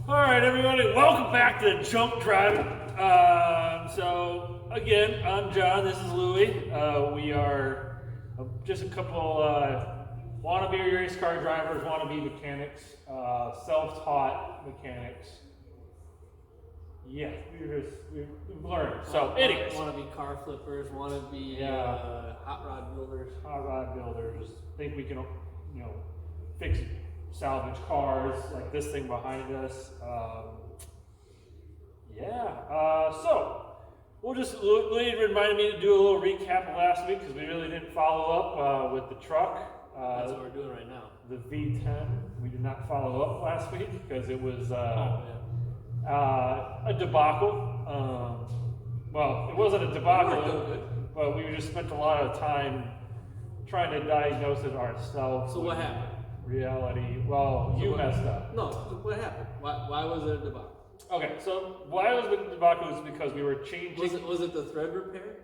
All right, everybody, welcome back to Junk Driving. So, again, I'm John, this is Louie. We are just a couple wannabe race car drivers, wannabe mechanics, self-taught mechanics. Yeah, we've learned. So, anyways. Wannabe car flippers, wannabe hot rod builders. Hot rod builders. Think we can, fix salvage cars like this thing behind us. So we'll just, Lee reminded me to do a little recap of last week because we really didn't follow up with the truck. That's what we're doing right now. The V10. We did not follow up last week because it was a debacle. Well, it wasn't a debacle, but we just spent a lot of time trying to diagnose it ourselves. So what happened? Reality. Well, you messed up. No, what happened? Why was it a debacle? Okay, so why was the debacle was because we were changing. Was it the thread repair?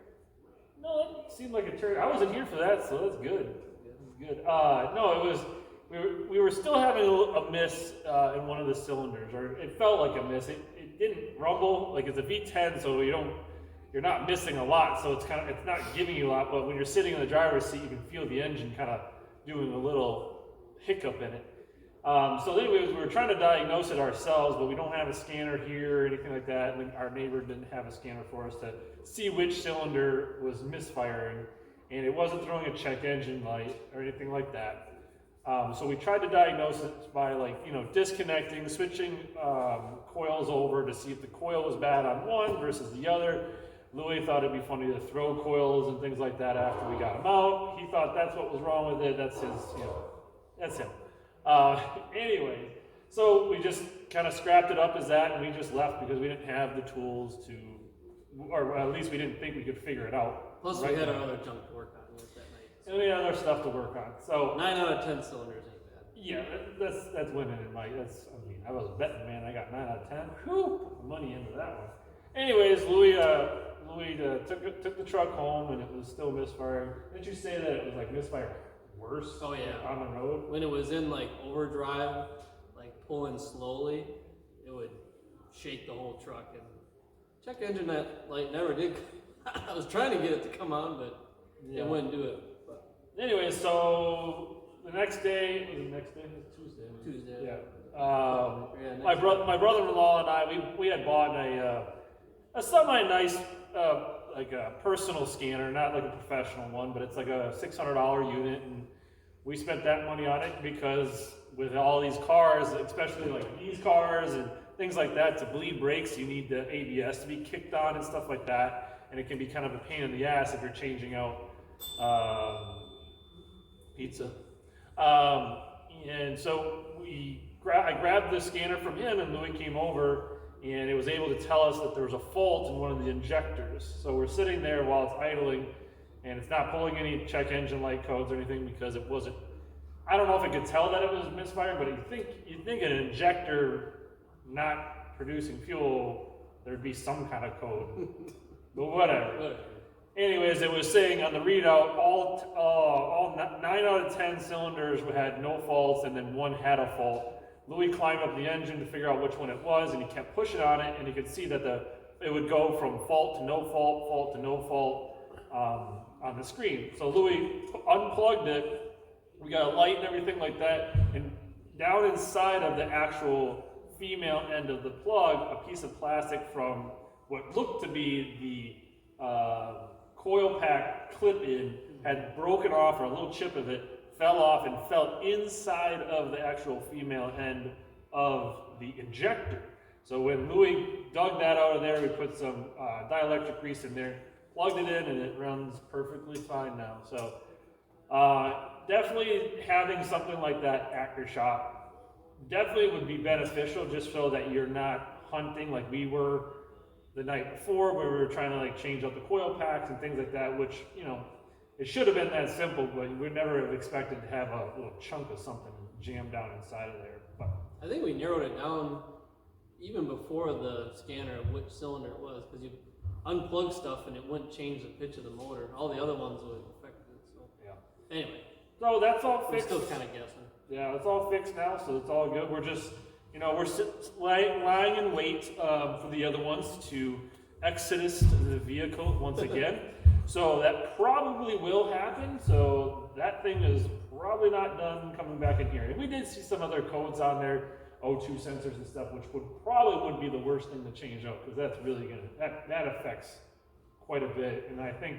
No, it seemed like a turn. I wasn't here for that, so that's good. That's good. No, it was we were still having a miss in one of the cylinders, or it felt like a miss. It didn't rumble like it's a V10, so you're not missing a lot. So it's not giving you a lot. But when you're sitting in the driver's seat, you can feel the engine kind of doing a little hiccup in it. So anyways, we were trying to diagnose it ourselves, but we don't have a scanner here or anything like that, and our neighbor didn't have a scanner for us to see which cylinder was misfiring, and it wasn't throwing a check engine light or anything like that. So we tried to diagnose it by disconnecting, switching coils over to see if the coil was bad on one versus the other. Louis thought it'd be funny to throw coils and things like that after we got them out. He thought that's what was wrong with it. That's his, that's him. Anyway, so we just kind of scrapped it up as that, and we just left because we didn't have the tools to, or at least we didn't think we could figure it out. Plus, we had our other junk to work on that night. So. And we had other stuff to work on. So 9 out of 10 cylinders ain't bad. Yeah, that's winning in my. I was a betting man. I got 9 out of 10. Whew, put the money into that one. Anyways, Louis took the truck home, and it was still misfiring. Didn't you say that it was like misfiring worse? Oh yeah, on the road. When it was in like overdrive, like pulling slowly, it would shake the whole truck. And check engine light never did. I was trying to get it to come on, but it wouldn't do it. But anyway, so the next day, Tuesday. Yeah. My brother-in-law and I, we had bought a semi-nice like a personal scanner, not like a professional one, but it's like a $600 unit, and we spent that money on it because with all these cars, especially like these cars and things like that, to bleed brakes, you need the ABS to be kicked on and stuff like that, and it can be kind of a pain in the ass if you're changing out pizza. And so I grabbed the scanner from him, and Louis came over, and it was able to tell us that there was a fault in one of the injectors. So we're sitting there while it's idling, and it's not pulling any check engine light codes or anything because it wasn't. I don't know if it could tell that it was misfiring, but you'd think an injector not producing fuel, there'd be some kind of code. But whatever. Anyways, it was saying on the readout, all 9 out of 10 cylinders had no faults, and then one had a fault. Louis climbed up the engine to figure out which one it was, and he kept pushing on it, and he could see that it would go from fault to no fault, fault to no fault on the screen. So Louis unplugged it. We got a light and everything like that, and down inside of the actual female end of the plug, a piece of plastic from what looked to be the coil pack clip-in had broken off, or a little chip of it fell off and fell inside of the actual female end of the injector. So when Louis dug that out of there, we put some dielectric grease in there, plugged it in, and it runs perfectly fine now. So definitely having something like that at your shop definitely would be beneficial, just so that you're not hunting like we were the night before, where we were trying to change out the coil packs and things like that, which, it should have been that simple, but you would never have expected to have a little chunk of something jammed down inside of there. But I think we narrowed it down even before the scanner of which cylinder it was, because you unplug stuff and it wouldn't change the pitch of the motor. All the other ones would affect it. So anyway, so that's all fixed. We're still kind of guessing. Yeah, it's all fixed now, so it's all good. We're just you know, lying in wait for the other ones to exodus the vehicle once again. So that probably will happen. So that thing is probably not done coming back in here. And we did see some other codes on there, O2 sensors and stuff, which would be the worst thing to change out, because that's really that affects quite a bit. And I think,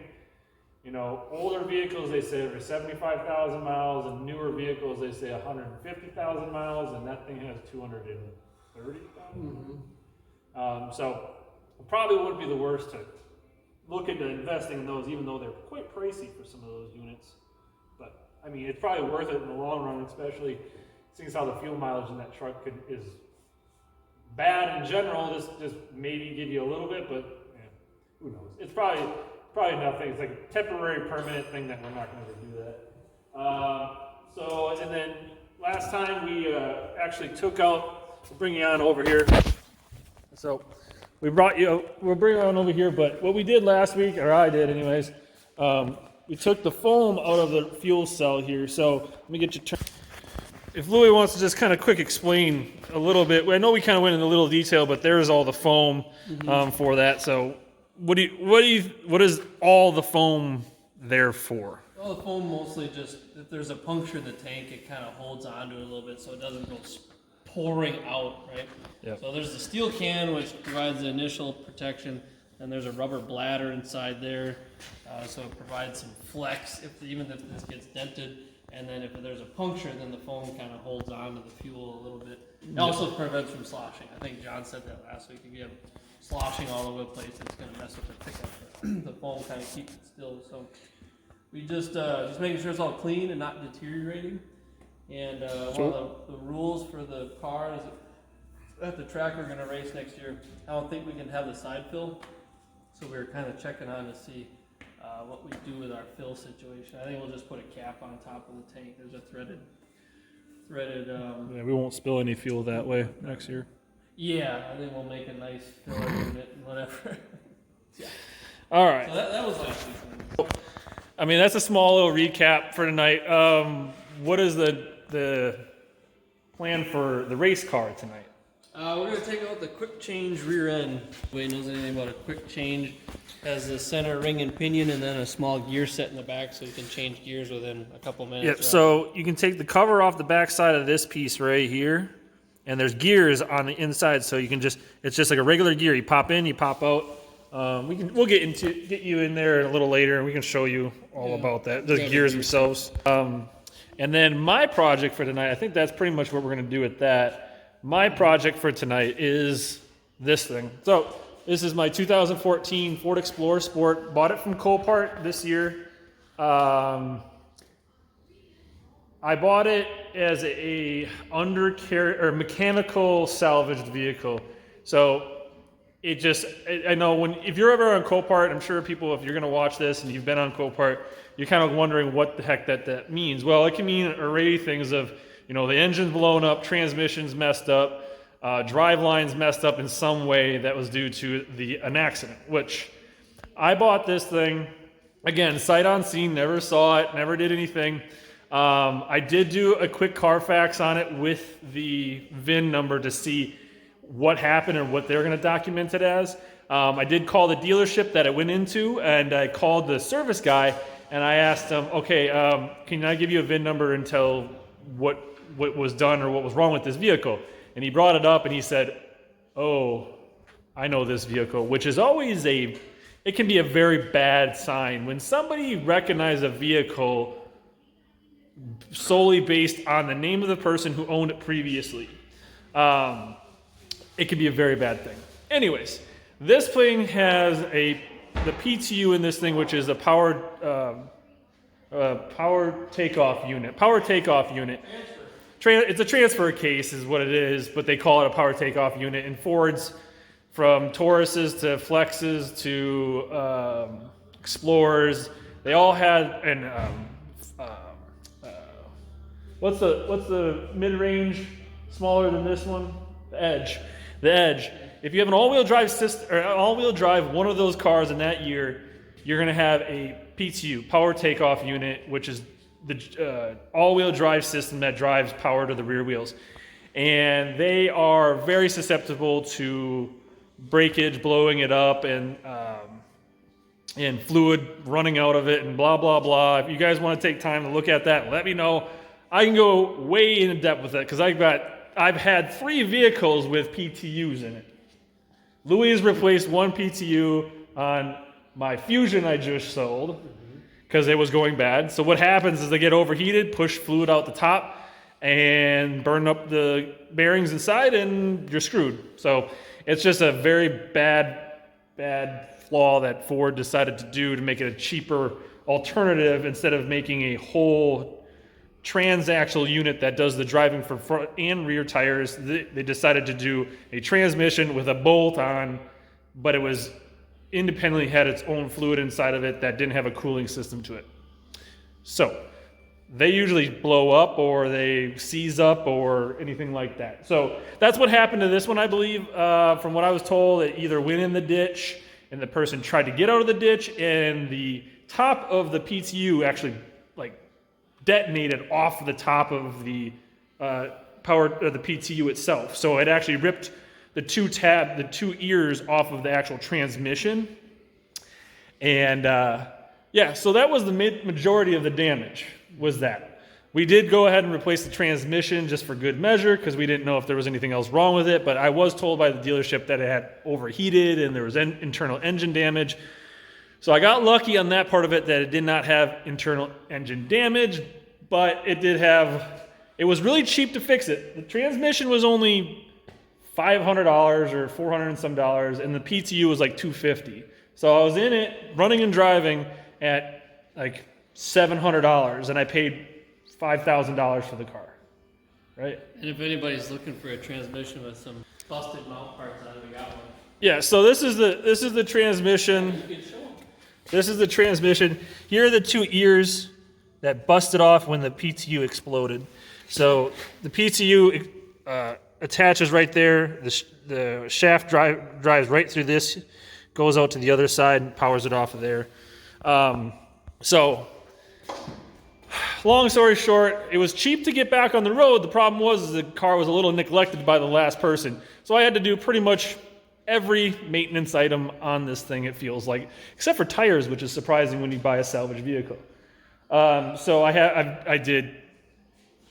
you know, older vehicles, they say every 75,000 miles, and newer vehicles, they say 150,000 miles, and that thing has 230,000. So it probably would be the worst to look into investing in those, even though they're quite pricey for some of those units. But I mean, it's probably worth it in the long run, especially seeing how the fuel mileage in that truck is bad in general. This just maybe give you a little bit, but yeah, who knows? It's probably nothing. It's like a temporary, permanent thing that we're not going to do that. So, and then last time we actually took out, we'll bring you on over here. So we'll bring you on over here, but what we did last week, or I did anyways, we took the foam out of the fuel cell here. So let me get you turned. If Louis wants to just kind of quick explain a little bit, I know we kind of went into a little detail, but there's all the foam for that. So what is all the foam there for? All the foam mostly just, if there's a puncture in the tank, it kind of holds onto it a little bit so it doesn't go pouring out, right? Yep. So there's the steel can, which provides the initial protection, and there's a rubber bladder inside there, so it provides some flex even if this gets dented. And then if there's a puncture, then the foam kind of holds on to the fuel a little bit. It also prevents from sloshing. I think John said that last week. If you have sloshing all over the place, it's going to mess with the pickup. The foam kind of keeps it still. So we just making sure it's all clean and not deteriorating. And one of the rules for the car is at the track we're going to race next year, I don't think we can have the side fill. So we were kind of checking on to see what we do with our fill situation. I think we'll just put a cap on top of the tank. There's a threaded. Yeah, we won't spill any fuel that way next year. Yeah, I think we'll make a nice filler unit and whatever. Yeah. All right. So that was last week. I mean, that's a small little recap for tonight. What is the plan for the race car tonight? We're going to take out the quick change rear end. Nobody knows anything about a quick change. Has the center ring and pinion and then a small gear set in the back so you can change gears within a couple minutes. Yep, so you can take the cover off the back side of this piece right here, and there's gears on the inside, so you can it's just like a regular gear. You pop in, you pop out. We'll get you in there a little later, and we can show you all about that, the gears themselves. And then my project for tonight, I think that's pretty much what we're going to do with that. My project for tonight is this thing. So this is my 2014 Ford Explorer Sport. Bought it from Copart this year. I bought it as a mechanical salvaged vehicle. So I know if you're ever on Copart, I'm sure people, if you're going to watch this and you've been on Copart, you're kind of wondering what the heck that means. Well, it can mean an array of things of, the engine's blown up, transmission's messed up, drive lines messed up in some way that was due to an accident, which I bought this thing, again, sight on scene, never saw it, never did anything. I did do a quick Carfax on it with the VIN number to see what happened and what they're going to document it as. I did call the dealership that it went into, and I called the service guy, and I asked him, okay, can I give you a VIN number and tell what was done or what was wrong with this vehicle? And he brought it up and he said, oh, I know this vehicle, which is always it can be a very bad sign. When somebody recognizes a vehicle solely based on the name of the person who owned it previously, it can be a very bad thing. Anyways, this thing has the PTU in this thing, which is a power takeoff unit. It's a transfer case is what it is, but they call it a power takeoff unit. And Fords, from Tauruses to Flexes to Explorers, they all had what's the mid-range smaller than this one? The Edge. If you have an all-wheel drive system or all-wheel drive one of those cars in that year, you're going to have a PTU, power takeoff unit, which is the all-wheel drive system that drives power to the rear wheels. and they are very susceptible to breakage, blowing it up, and fluid running out of it, and blah, blah, blah. If you guys want to take time to look at that, let me know. I can go way in depth with it because I've had 3 vehicles with PTUs in it. Louis has replaced 1 PTU on my Fusion I just sold because it was going bad. So what happens is they get overheated, push fluid out the top, and burn up the bearings inside, and you're screwed. So it's just a very bad flaw that Ford decided to do to make it a cheaper alternative. Instead of making a whole transaxle unit that does the driving for front and rear tires, they decided to do a transmission with a bolt on, but it was independently had its own fluid inside of it that didn't have a cooling system to it. So they usually blow up or they seize up or anything like that. So that's what happened to this one, I believe. From what I was told, it either went in the ditch and the person tried to get out of the ditch, and the top of the PTU actually detonated off the top of the the PTU itself. So it actually ripped the two ears off of the actual transmission. And so that was the majority of the damage, was that. We did go ahead and replace the transmission just for good measure because we didn't know if there was anything else wrong with it, but I was told by the dealership that it had overheated and there was internal engine damage. So I got lucky on that part of it that it did not have internal engine damage, but it was really cheap to fix it. The transmission was only $500 or $400 and some dollars, and the PTU was like $250. So I was in it, running and driving at like $700, and I paid $5,000 for the car, right? And if anybody's looking for a transmission with some busted mount parts on it, we got one. Yeah, so this is the transmission. You can show them. This is the transmission. Here are the 2 ears that busted off when the PTU exploded. So the PTU attaches right there. The shaft drives right through this, goes out to the other side, and powers it off of there. So long story short, it was cheap to get back on the road. The problem was the car was a little neglected by the last person. So I had to do pretty much every maintenance item on this thing, it feels like, except for tires, which is surprising when you buy a salvage vehicle. So I did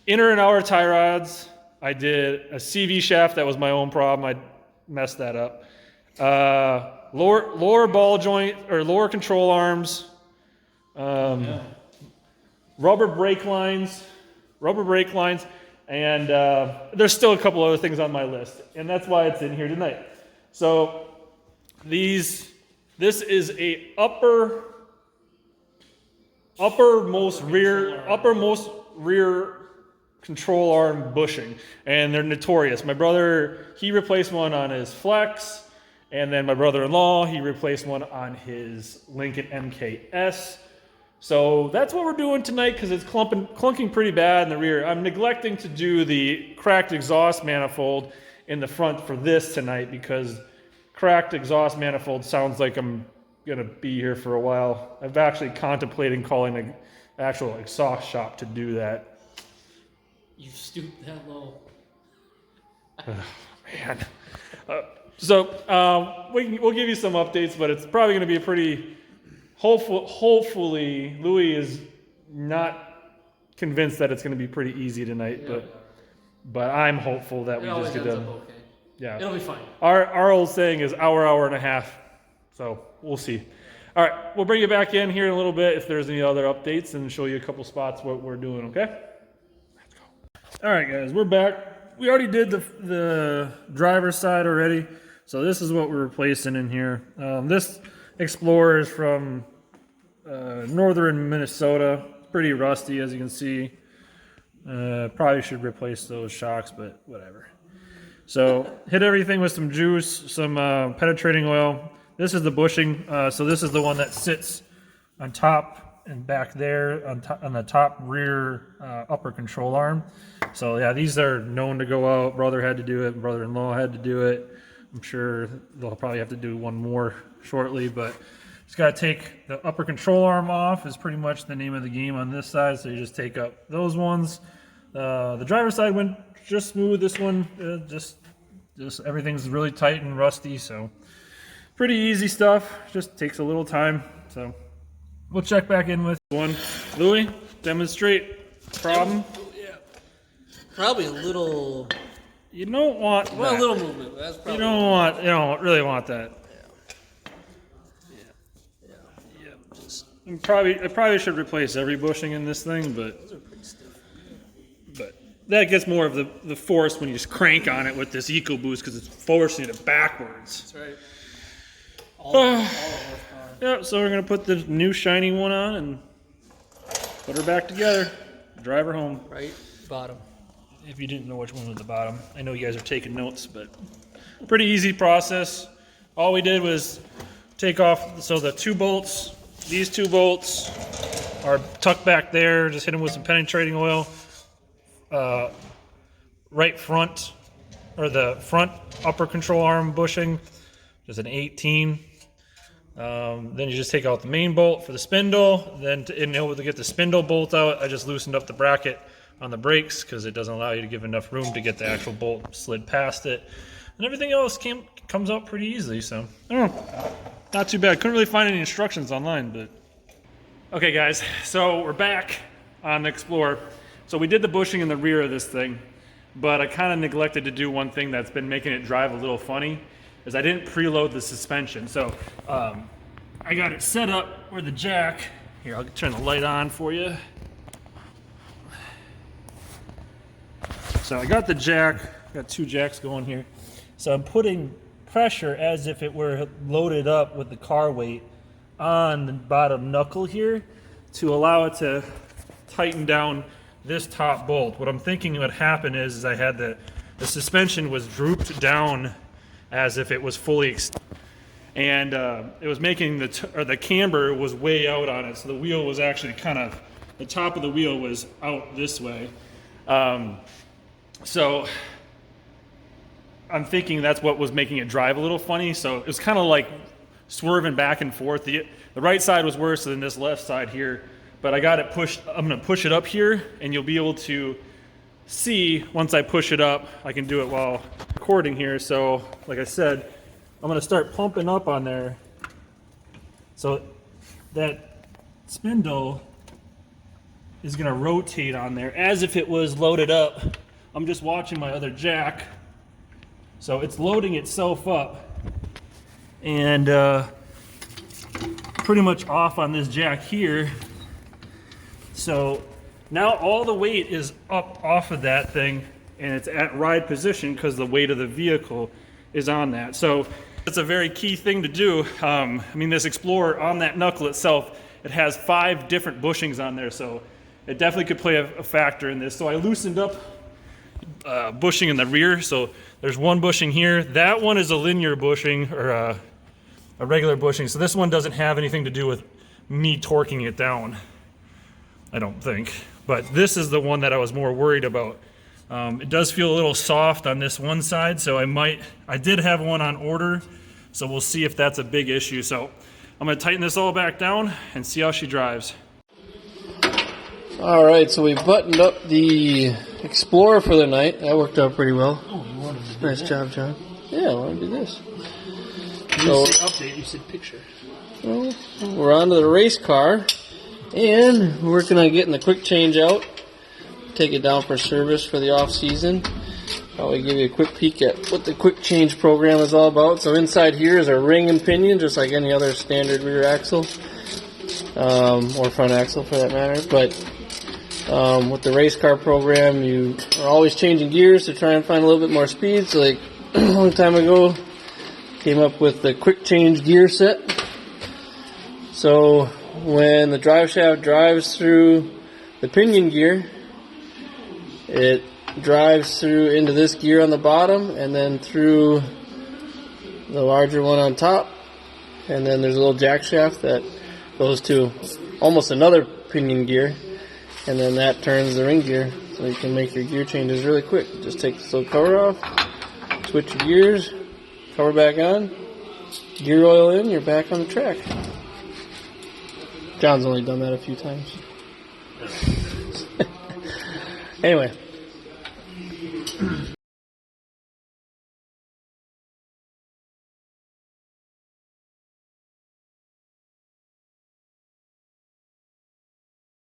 inner and outer tie rods. I did a CV shaft. That was my own problem. I messed that up. Lower ball joint or lower control arms. Rubber brake lines, and there's still a couple other things on my list, and that's why it's in here tonight. So this is a uppermost rear control arm bushing, and they're notorious. My brother, he replaced one on his Flex, and then my brother-in-law, he replaced one on his Lincoln MKS. So that's what we're doing tonight because it's clunking pretty bad in the rear. I'm neglecting to do the cracked exhaust manifold in the front for this tonight because cracked exhaust manifold sounds like I'm going to be here for a while. I've actually contemplating calling an actual exhaust shop to do that. You stooped that low. Oh, man. We'll give you some updates, but it's probably going to be a pretty... Hopefully, Louis is not convinced that it's going to be pretty easy tonight, but I'm hopeful that we just get done. Okay. Yeah, it'll be fine. Our old saying is hour and a half, so we'll see. All right, we'll bring you back in here in a little bit if there's any other updates and show you a couple spots what we're doing. Okay. Let's go. All right, guys, we're back. We already did the driver's side already, so this is what we're replacing in here. This Explorer is from northern Minnesota. Pretty rusty, as you can see. Probably should replace those shocks, but whatever. So hit everything with some juice, some penetrating oil. This is the bushing. So this is the one that sits on top and back there on the top rear upper control arm. So yeah, these are known to go out. Brother had to do it. Brother-in-law had to do it. I'm sure they'll probably have to do one more shortly, but just got to take the upper control arm off is pretty much the name of the game on this side. So you just take up those ones. The driver's side went just smooth. This one, just everything's really tight and rusty, so pretty easy stuff. Just takes a little time. So we'll check back in with one. Louis, demonstrate problem. Yeah. Probably a little. You don't want Well, that. a little movement. That's probably. You don't really want that. I probably should replace every bushing in this thing, but that gets more of the force when you just crank on it with this EcoBoost because it's forcing it backwards. That's right. All Yeah, so we're gonna put the new shiny one on and put her back together. Drive her home. Right bottom. If you didn't know which one was the bottom, I know you guys are taking notes, but pretty easy process. All we did was take off, so the 2 bolts, these 2 bolts are tucked back there, just hit them with some penetrating oil. Right front, or the front upper control arm bushing, just an 18. Then you just take out the main bolt for the spindle. Then in order to get the spindle bolt out, I just loosened up the bracket on the brakes because it doesn't allow you to give enough room to get the actual bolt slid past it. And everything else comes out pretty easily, so I don't know. Not too bad. Couldn't really find any instructions online, but. Okay guys, so we're back on the Explorer. So we did the bushing in the rear of this thing, but I kind of neglected to do one thing that's been making it drive a little funny, is I didn't preload the suspension. So I got it set up where the jack, here I'll turn the light on for you. So I got the jack, got 2 jacks going here. So I'm putting pressure as if it were loaded up with the car weight on the bottom knuckle here to allow it to tighten down this top bolt. What I'm thinking would happen is I had the suspension was drooped down as if it was fully and it was making the camber was way out on it, so the wheel was actually kind of, the top of the wheel was out this way. So I'm thinking that's what was making it drive a little funny. So it was kind of like swerving back and forth. The right side was worse than this left side here, but I got it pushed. I'm going to push it up here, and you'll be able to see once I push it up. I can do it while recording here. So like I said, I'm going to start pumping up on there. So that spindle is going to rotate on there as if it was loaded up. I'm just watching my other jack. So it's loading itself up and pretty much off on this jack here. So now all the weight is up off of that thing and it's at ride position because the weight of the vehicle is on that. So it's a very key thing to do. I mean, this Explorer on that knuckle itself, it has 5 different bushings on there. So it definitely could play a factor in this. So I loosened up bushing in the rear. So there's 1 bushing here. That one is a linear bushing or a regular bushing. So this one doesn't have anything to do with me torquing it down, I don't think. But this is the one that I was more worried about. It does feel a little soft on this one side, so I did have one on order, so we'll see if that's a big issue. So I'm gonna tighten this all back down and see how she drives. All right, so we buttoned up the Explorer for the night. That worked out pretty well. Oh, you wanted to do Nice job, John. Yeah, I want to do this. You said update, you said picture. Well, we're on to the race car, and we're working on getting the quick change out. Take it down for service for the off season. I'll give you a quick peek at what the quick change program is all about. So inside here is a ring and pinion, just like any other standard rear axle, or front axle for that matter. But with the race car program, you are always changing gears to try and find a little bit more speed. So like a long time ago, came up with the quick change gear set. So when the drive shaft drives through the pinion gear, it drives through into this gear on the bottom and then through the larger one on top, and then there's a little jack shaft that goes to almost another pinion gear, and then that turns the ring gear, so you can make your gear changes really quick. Just take this little cover off, switch your gears, cover back on, gear oil in, you're back on the track. John's only done that a few times. Anyway,